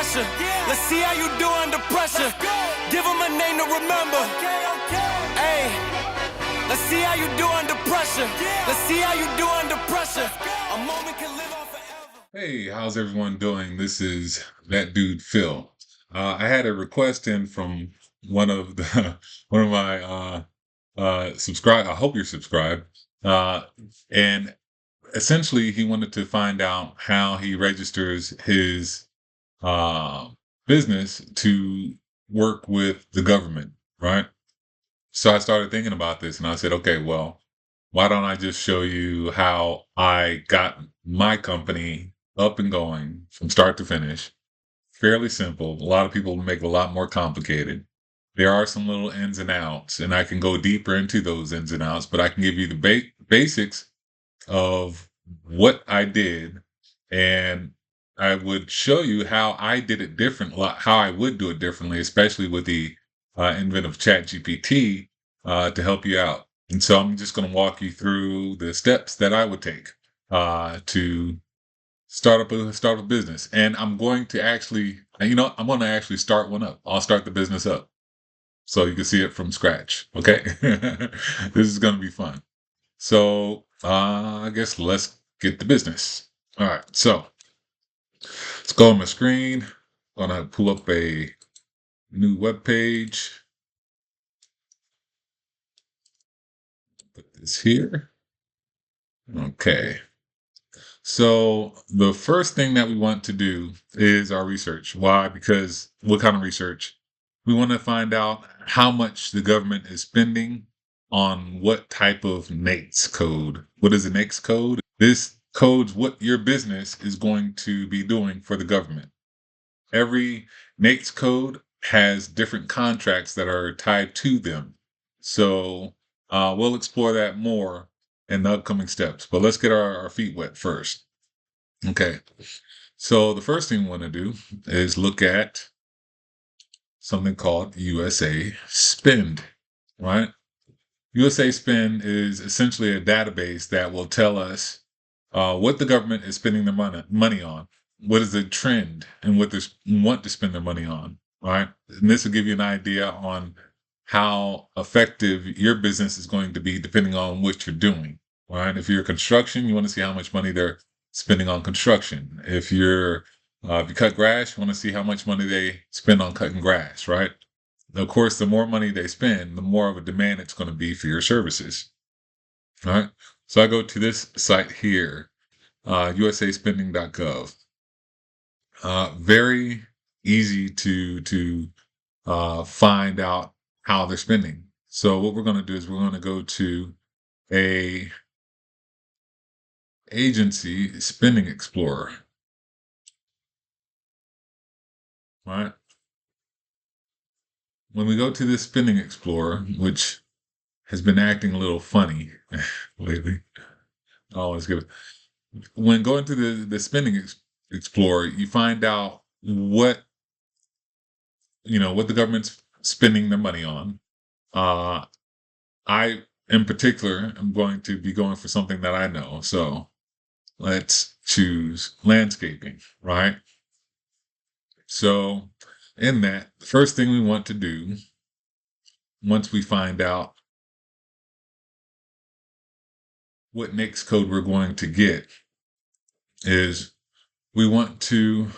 pressure. Let's see how you do under pressure. Give them a name to remember. Hey, let's see how you do under pressure. Let's see how you do under pressure. A moment can live on forever. Hey, how's everyone doing? This is that dude Phil. I had a request in from one of the one of my subscribe. I hope you're subscribed. And essentially, he wanted to find out how he registers his uh, business to work with the government, right? So I started thinking about this, and I said, okay, well, why don't I just show you how I got my company up and going from start to finish? Fairly simple. A lot of people make it a lot more complicated. There are some little ins and outs, and I can go deeper into those ins and outs, but I can give you the basics of what I did, and I would show you how I did it different, how I would do it differently, especially with the advent of ChatGPT to help you out. And so I'm just going to walk you through the steps that I would take to start a business. And I'm going to actually, I'm going to actually start one up. I'll start the business up so you can see it from scratch. Okay, this is going to be fun. So I guess let's get the business. All right, so let's go on my screen. I'm gonna pull up a new web page. Put this here. Okay. So the first thing that we want to do is our research. Why? Because what kind of research? We want to find out how much the government is spending on what type of NAICS code. What is a NAICS code? This codes what your business is going to be doing for the government. Every NAICS code has different contracts that are tied to them. So we'll explore that more in the upcoming steps. But let's get our feet wet first. Okay. So the first thing we want to do is look at something called USA Spend, right? USA Spend is essentially a database that will tell us what the government is spending their money on, what is the trend, and what they want to spend their money on, right? And this will give you an idea on how effective your business is going to be depending on what you're doing, right? If you're construction, you want to see how much money they're spending on construction. If you cut grass, you want to see how much money they spend on cutting grass, right? Of course, the more money they spend, the more of a demand it's going to be for your services. All right. So I go to this site here, usaspending.gov. Very easy to find out how they're spending. So what we're going to do is we're going to go to a agency spending explorer. All right. When we go to this spending explorer, which has been acting a little funny lately, I always give it. When going to the spending explorer, you find out what what the government's spending their money on. I, in particular, am going to be going for something that I know. So let's choose landscaping, right? So in that, the first thing we want to do, once we find out what NAICS code we're going to get, is we want to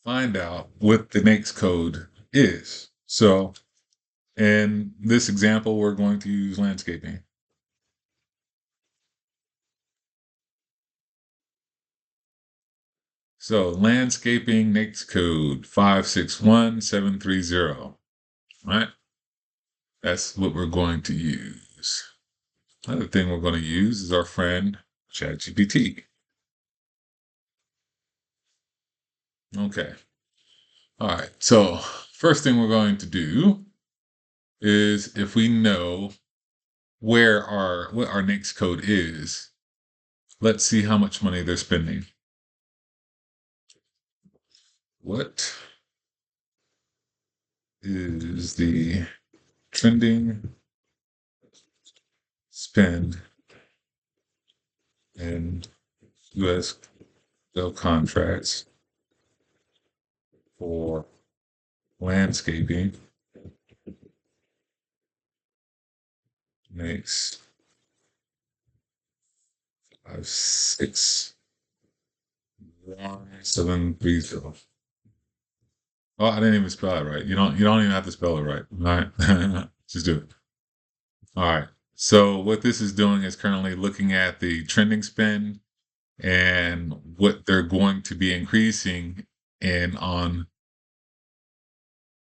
find out what the NAICS code is. So in this example, we're going to use landscaping. So landscaping NAICS code 561730, right? That's what we're going to use. Another thing we're going to use is our friend ChatGPT. Okay. All right. So first thing we're going to do is, if we know what our NAICS code is, let's see how much money they're spending. What is the trending spend in US Bill contracts for landscaping makes 561 730. Oh, I didn't even spell it right. You don't even have to spell it right. All right. Just do it. All right. So what this is doing is currently looking at the trending spend and what they're going to be increasing in on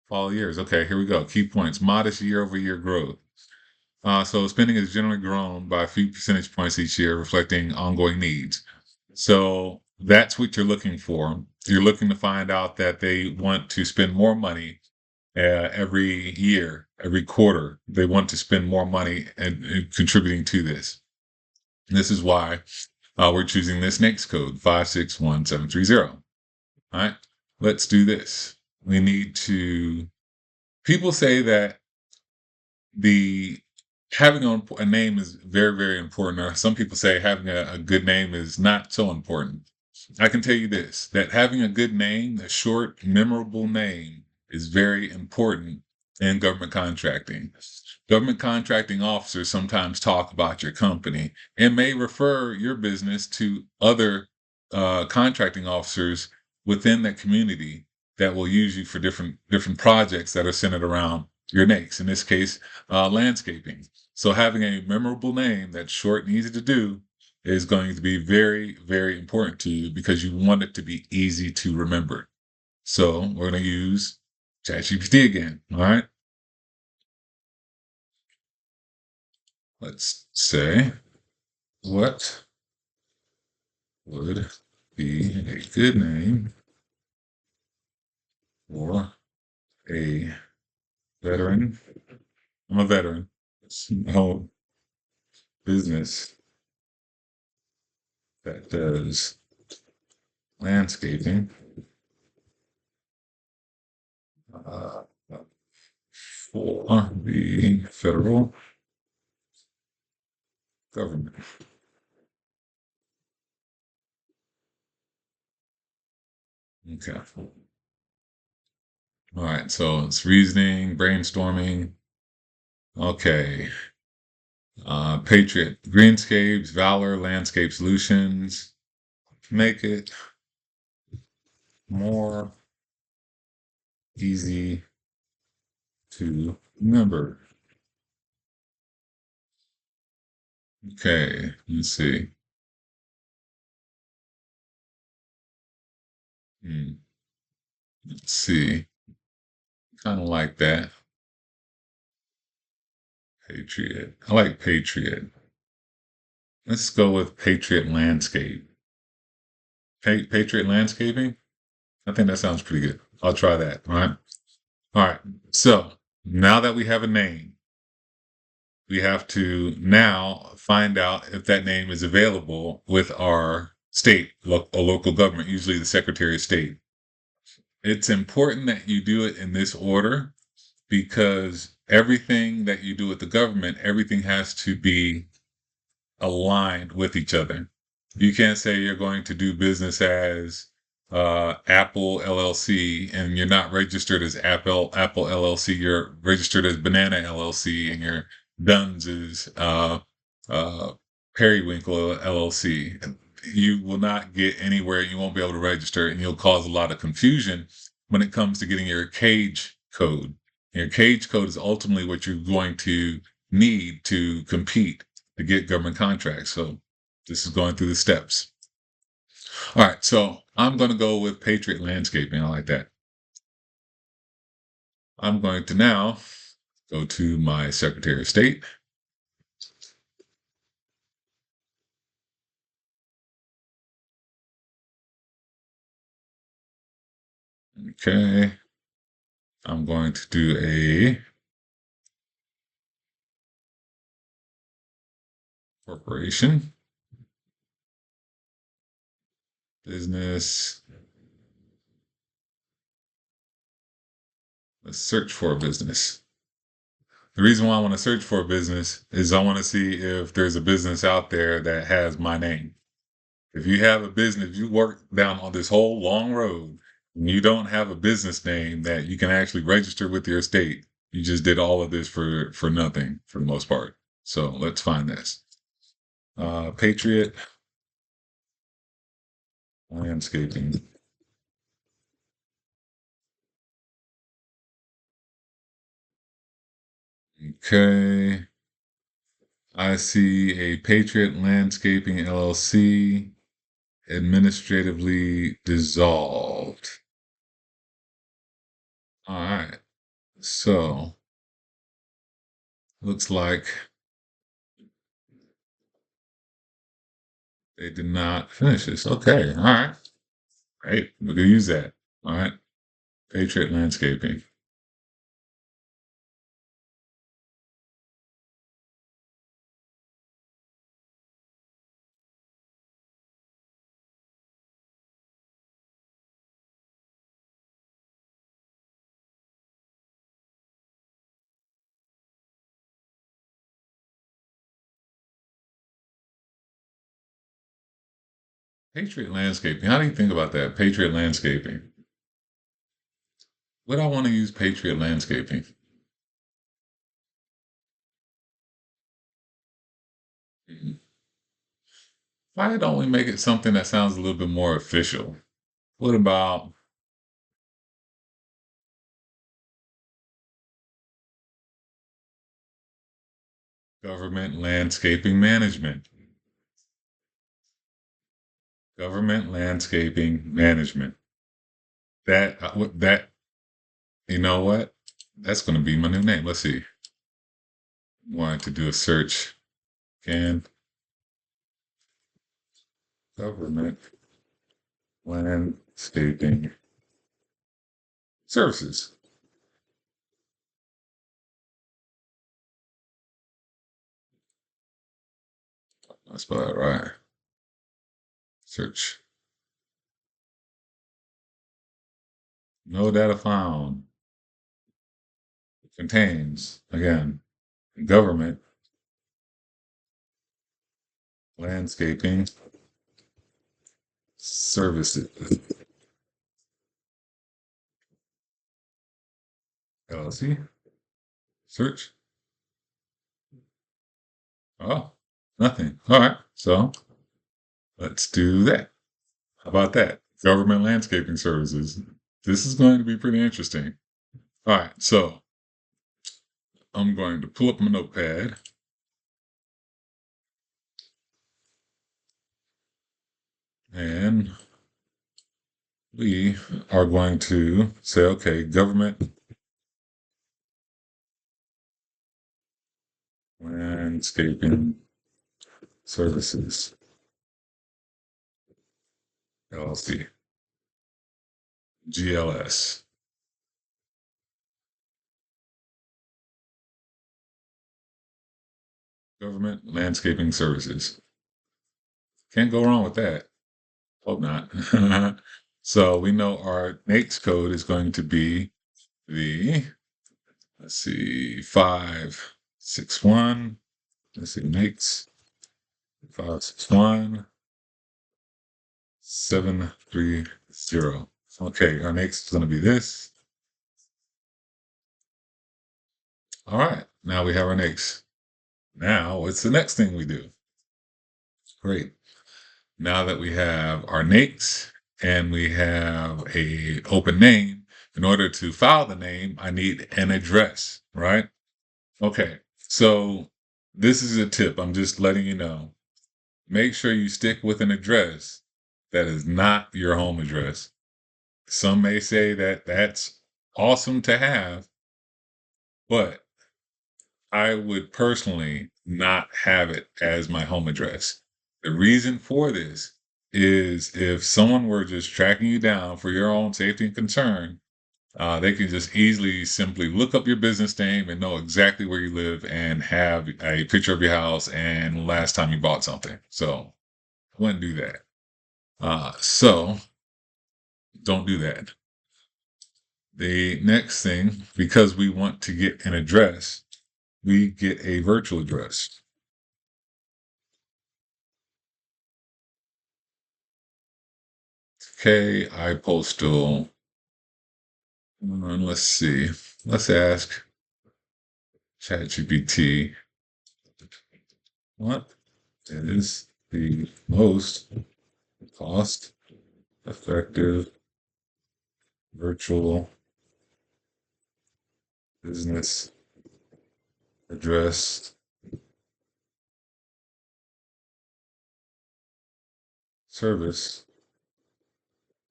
fall years. Okay, here we go. Key points: modest year-over-year growth. So spending has generally grown by a few percentage points each year, reflecting ongoing needs. So that's what you're looking for. You're looking to find out that they want to spend more money every year, every quarter. They want to spend more money and contributing to this. And this is why we're choosing this next code, 561 730. All right, let's do this. We need to, people say that the having a name is very, very important. Or some people say having a good name is not so important. I can tell you this, that having a good name, a short, memorable name, is very important in government contracting. Government contracting officers sometimes talk about your company and may refer your business to other contracting officers within that community that will use you for different projects that are centered around your next. In this case, landscaping. So having a memorable name that's short and easy to do is going to be very, very important to you because you want it to be easy to remember. So we're going to use ChatGPT again. All right. Let's say, what would be a good name for a veteran? I'm a veteran. No business that does landscaping uh, for the federal government. Okay. All right. So it's reasoning, brainstorming. Okay. Patriot Greenscapes, Valor Landscape Solutions. Make it more easy to remember. Okay, let's see. Let's see. Kind of like that. Patriot. I like Patriot. Let's go with Patriot Landscape. Patriot Landscaping? I think that sounds pretty good. I'll try that. All right. All right. So now that we have a name, we have to now find out if that name is available with our state, a local government, usually the Secretary of State. It's important that you do it in this order because everything that you do with the government, everything has to be aligned with each other. You can't say you're going to do business as Apple LLC and you're not registered as Apple LLC. You're registered as Banana LLC and your Duns is Periwinkle LLC. You will not get anywhere. You won't be able to register, and you'll cause a lot of confusion when it comes to getting your cage code. Your cage code is ultimately what you're going to need to compete to get government contracts. So this is going through the steps. All right, so I'm going to go with Patriot Landscaping. I like that. I'm going to now go to my Secretary of State. Okay. I'm going to do a corporation, business. Let's search for a business. The reason why I want to search for a business is I want to see if there's a business out there that has my name. If you have a business, if you work down on this whole long road and you don't have a business name that you can actually register with your state, you just did all of this for nothing for the most part. So let's find this. Patriot Landscaping. Okay. I see a Patriot Landscaping LLC administratively dissolved. All right. So looks like they did not finish this. Okay. All right. Great. We can use that. All right. Patriot Landscaping. Patriot Landscaping. How do you think about that? Patriot Landscaping. Would I want to use Patriot Landscaping? Mhm. Why don't we make it something that sounds a little bit more official? What about Government Landscaping Management? Government Landscaping Management. That you know what? That's going to be my new name. Let's see. Wanted to do a search. Can Government Landscaping Services. I spell that right. Search. No data found. Contains, again, Government Landscaping Services. LLC. Search. Oh, nothing. All right. So let's do that. How about that? Government Landscaping Services. This is going to be pretty interesting. All right. So I'm going to pull up my notepad. And we are going to say, okay, Government Landscaping Services, LLC, GLS. Government Landscaping Services. Can't go wrong with that. Hope not. So we know our NAICS code is going to be the, let's see, 561. Let's see, NAICS 561 730. Okay, our NAICS is going to be this. All right, now we have our NAICS. Now, what's the next thing we do? Great. Now that we have our NAICS and we have a open name, in order to file the name, I need an address, right? Okay, so this is a tip. I'm just letting you know. Make sure you stick with an address that is not your home address. Some may say that that's awesome to have, but I would personally not have it as my home address. The reason for this is if someone were just tracking you down for your own safety and concern, they can just easily simply look up your business name and know exactly where you live and have a picture of your house and last time you bought something. So I wouldn't do that. So don't do that. The next thing, because we want to get an address, we get a virtual address. Okay, iPostal. Let's see. Let's ask ChatGPT, what is the most cost effective virtual business address service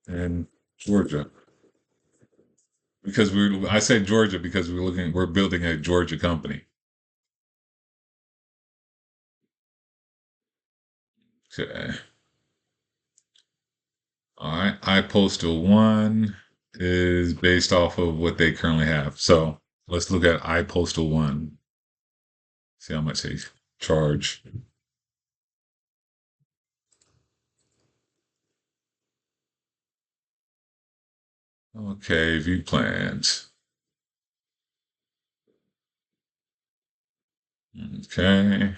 in Georgia? Because I say Georgia because we're building a Georgia company. Okay. All right. iPostal 1 is based off of what they currently have. So let's look at iPostal 1. See how much they charge. Okay, view plans. Okay.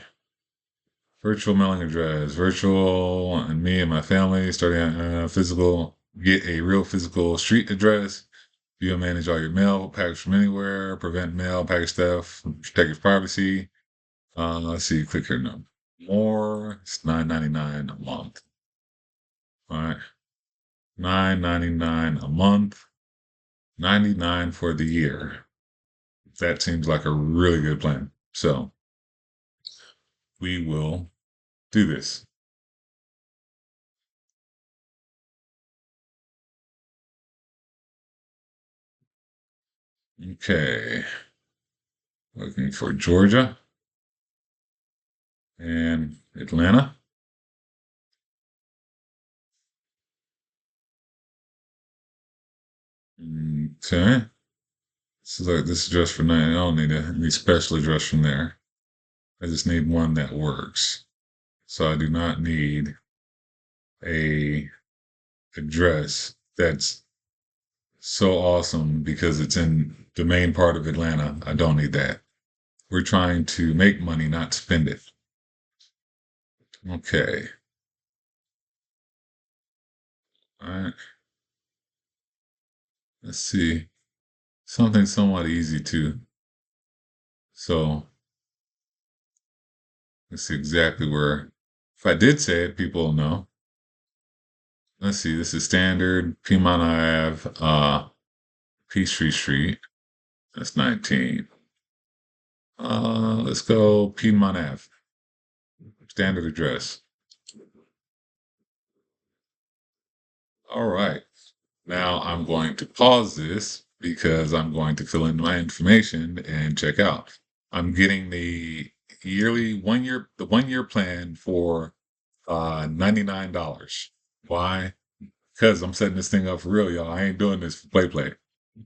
Virtual mailing address. Virtual and me and my family starting physical. Get a real physical street address. View and manage all your mail package from anywhere. Prevent mail package theft. Protect your privacy. Let's see. Click here now. More. It's $9.99 a month. All right. $9.99 a month. 99 for the year. That seems like a really good plan. So we will do this. Okay. Looking for Georgia and Atlanta. Okay. So this address for nine. I don't need any special address from there. I just need one that works. So I do not need a address that's so awesome because it's in the main part of Atlanta. I don't need that. We're trying to make money, not spend it. Okay. All right. Let's see. Something somewhat easy too. So let's see exactly where. If I did say it, people will know. Let's see. This is standard Piedmont Ave, Peachtree Street. That's 19. Let's go Piedmont Ave. Standard address. All right. Now I'm going to pause this because I'm going to fill in my information and check out. I'm getting the yearly the 1 year plan for $99. Why? Because I'm setting this thing up for real, y'all. I ain't doing this for play.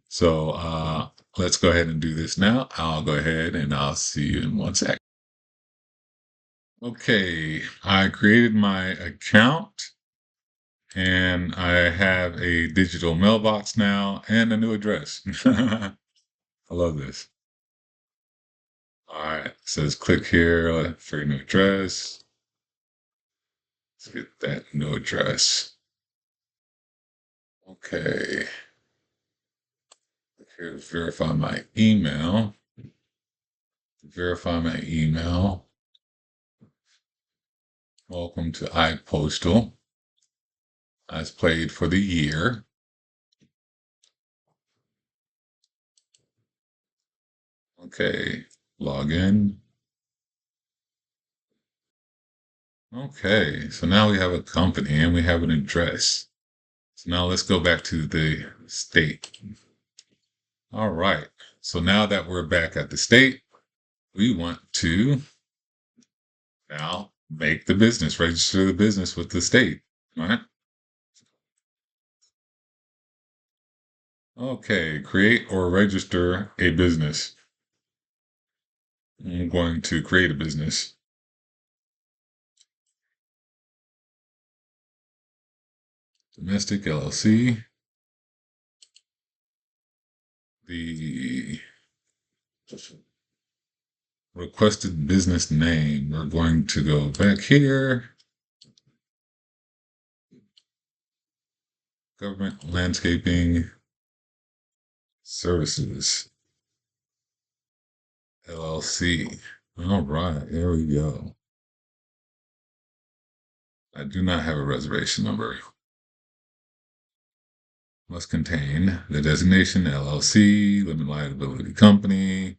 So let's go ahead and do this now. I'll go ahead and I'll see you in 1 sec. Okay, I created my account and I have a digital mailbox now and a new address. I love this. All right, it says click here for your new address. Let's get that new address. Okay. Here's verify my email. Verify my email. Welcome to iPostal. As played for the year. Okay, log in. Okay, so now we have a company and we have an address. So now let's go back to the state. All right, so now that we're back at the state, we want to now make the business, register the business with the state, all right? Okay, create or register a business. I'm going to create a business. Domestic LLC. The requested business name. We're going to go back here. Government Landscaping Services, LLC. All right, here we go. I do not have a reservation number. Must contain the designation LLC, limited liability company.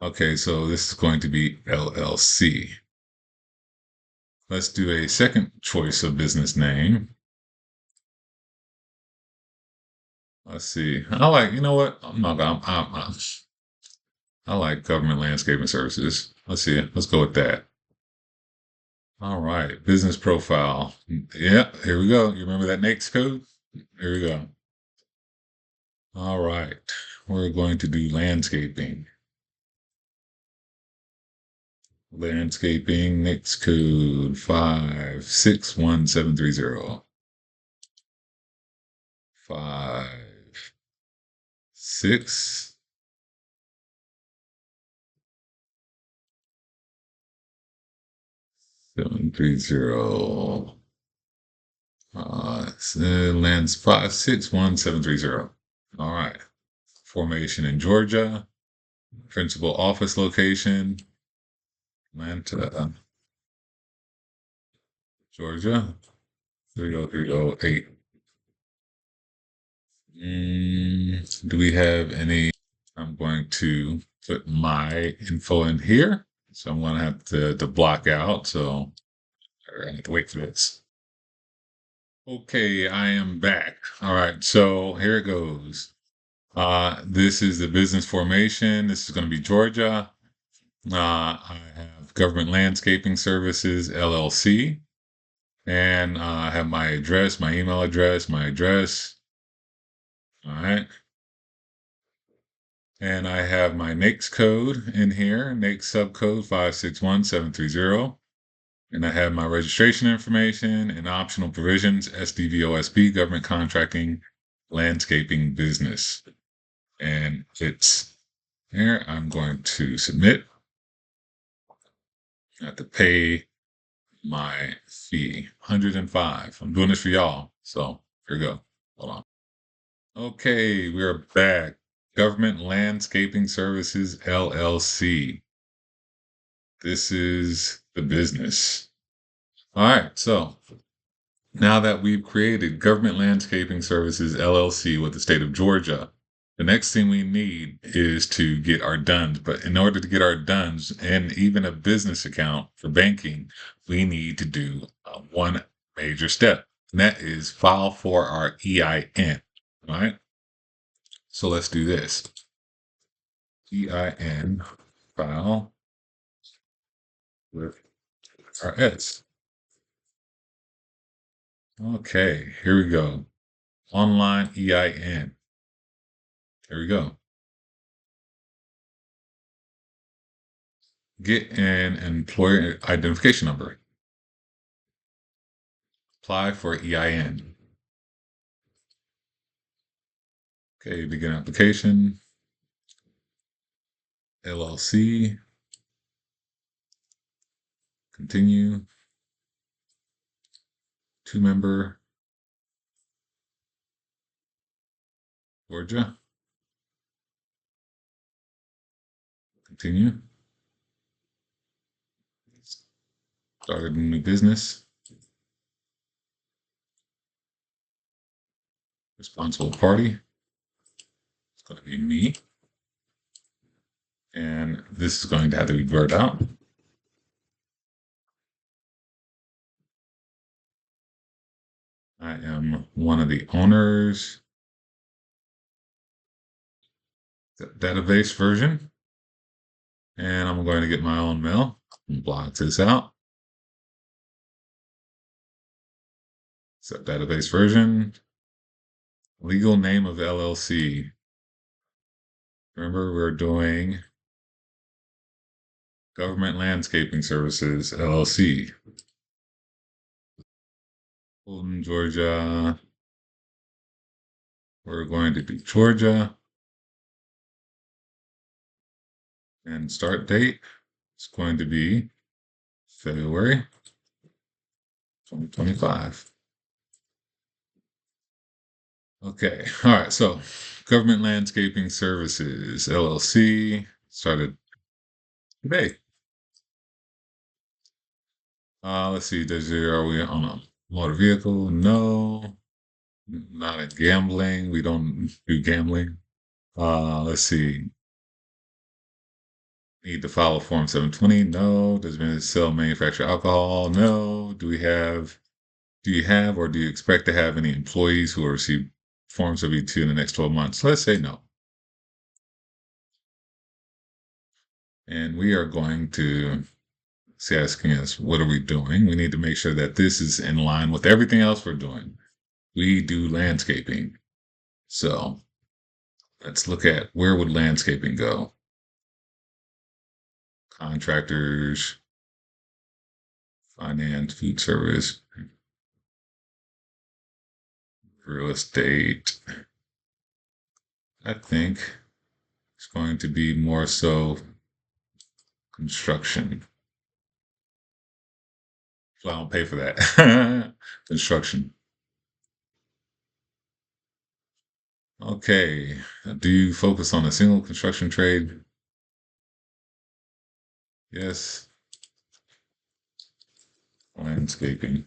Okay, so this is going to be LLC. Let's do a second choice of business name. Let's see. I like, you know what? I like Government Landscaping Services. Let's see. Let's go with that. All right. Business profile. Yeah, here we go. You remember that NAICS code? Here we go. All right. We're going to do landscaping. Landscaping, NAICS code 561730. 5, 6, 730. Lands 561730. All right. Formation in Georgia. Principal office location, Atlanta, Georgia, 30308. Do we have any? I'm going to put my info in here. So I'm going to have to block out. So I have to wait for this. Okay, I am back. All right, so here it goes. This is the business formation. This is going to be Georgia. I have Government Landscaping Services, LLC. And I have my address, my email address, my address. All right. And I have my NAICS code in here, NAICS subcode 561730. And I have my registration information and optional provisions, SDVOSB, Government Contracting Landscaping Business. And it's here. I'm going to submit. I have to pay my fee, 105. I'm doing this for y'all. So here we go. Hold on. Okay, we're back. Government Landscaping Services, LLC. This is the business. All right, so now that we've created Government Landscaping Services, LLC with the state of Georgia, the next thing we need is to get our DUNS. But in order to get our DUNS and even a business account for banking, we need to do one major step, and that is file for our EIN. All right. So let's do this. EIN file with our S. Okay, here we go. Online EIN. Here we go. Get an employer identification number. Apply for EIN. Okay, begin application. LLC. Continue. 2-member. Georgia. Continue. Started a new business. Responsible party. It's going to be me. And this is going to have to be blurred out. I am one of the owners. The database version. And I'm going to get my own mail and block this out. Set database version. Legal name of LLC. Remember, we're doing Government Landscaping Services, LLC. Fulton, Georgia. We're going to do Georgia. And start date is going to be February 2025. Okay. All right. So, Government Landscaping Services LLC started today. Let's see. Are we on a motor vehicle? No, not a gambling. We don't do gambling. Let's see. Need to file a Form 720? No. Does business sell, manufacture alcohol? No. Do you have, or do you expect to have any employees who will receive Form 72 in the next 12 months? Let's say no. And we are going to see asking us, what are we doing? We need to make sure that this is in line with everything else we're doing. We do landscaping. So let's look at where would landscaping go? Contractors, finance, food service, real estate. I think it's going to be more so construction. So I don't pay for that. Construction. Okay. Do you focus on a single construction trade? Yes. Landscaping.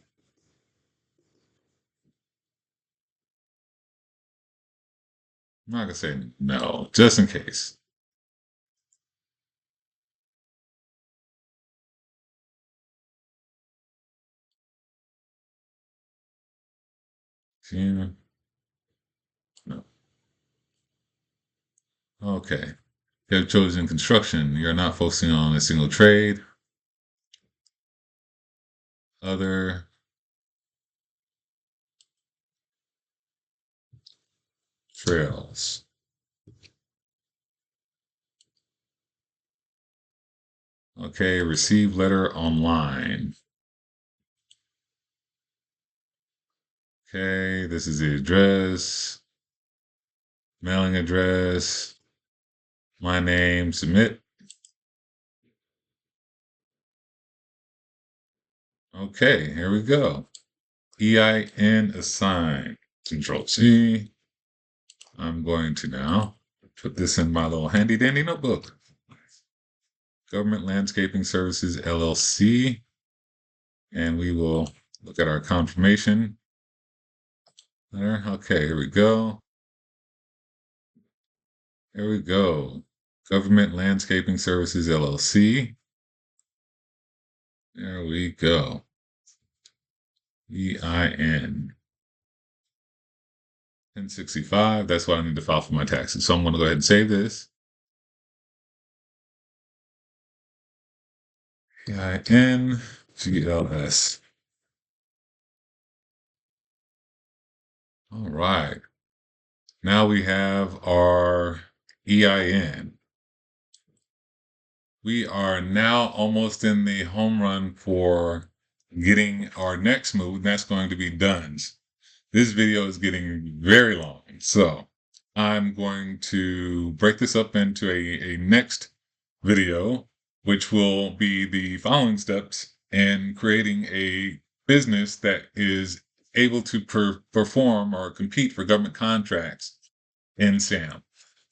I'm not gonna say no, just in case. Yeah. No. Okay. You have chosen construction. You're not focusing on a single trade. Other trails. Okay. Receive letter online. Okay. This is the address. Mailing address. My name. Submit. Okay. Here we go. EIN assigned. Control C. I'm going to now put this in my little handy dandy notebook. Government Landscaping Services LLC. And we will look at our confirmation there. Okay, here we go. Here we go. Government Landscaping Services LLC. There we go. EIN. 1065. That's what I need to file for my taxes. So I'm going to go ahead and save this. EIN GLS. All right. Now we have our EIN. We are now almost in the home run for getting our next move, and that's going to be Duns. This video is getting very long, so I'm going to break this up into a next video, which will be the following steps in creating a business that is able to perform or compete for government contracts in SAM.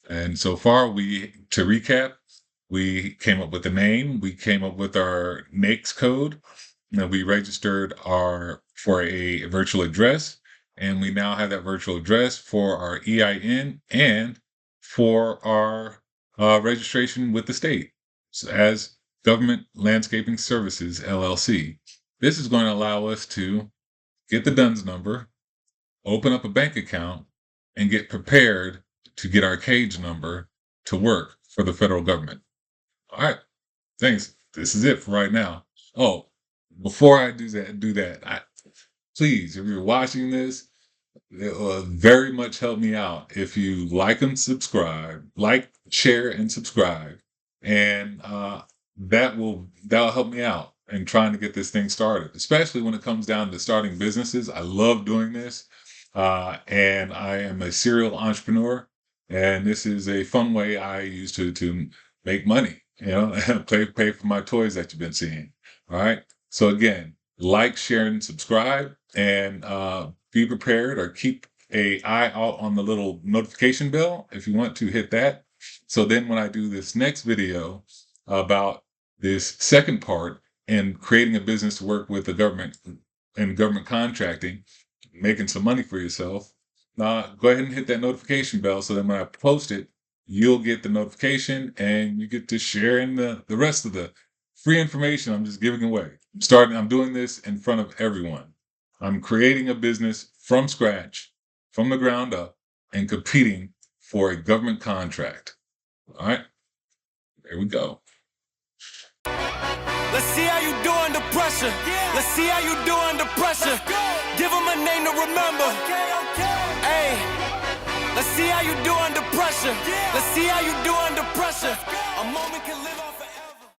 And so far, to recap, we came up with a name, we came up with our NAICS code, and we registered for a virtual address, and we now have that virtual address for our EIN and for our registration with the state as Government Landscaping Services LLC. This is going to allow us to get the DUNS number, open up a bank account, and get prepared to get our cage number to work for the federal government. All right, thanks. This is it for right now. Oh, before I do that, please, if you're watching this, it will very much help me out if you like and subscribe, share, and subscribe, and that'll help me out in trying to get this thing started. Especially when it comes down to starting businesses, I love doing this, and I am a serial entrepreneur, and this is a fun way I use to make money. Pay for my toys that you've been seeing. All right. So again, like, share, and subscribe, and be prepared or keep a eye out on the little notification bell if you want to hit that. So then when I do this next video about this second part in creating a business to work with the government and government contracting, making some money for yourself, go ahead and hit that notification bell so that when I post it, you'll get the notification and you get to share in the rest of the free information I'm just giving away. I'm doing this in front of everyone. I'm creating a business from scratch, from the ground up, and competing for a government contract. All right, there we go. Let's see how you do under pressure. Let's see how you do under pressure. Give them a name to remember. Hey, let's see how you do under pressure. Let's see how you do under pressure. A moment can live.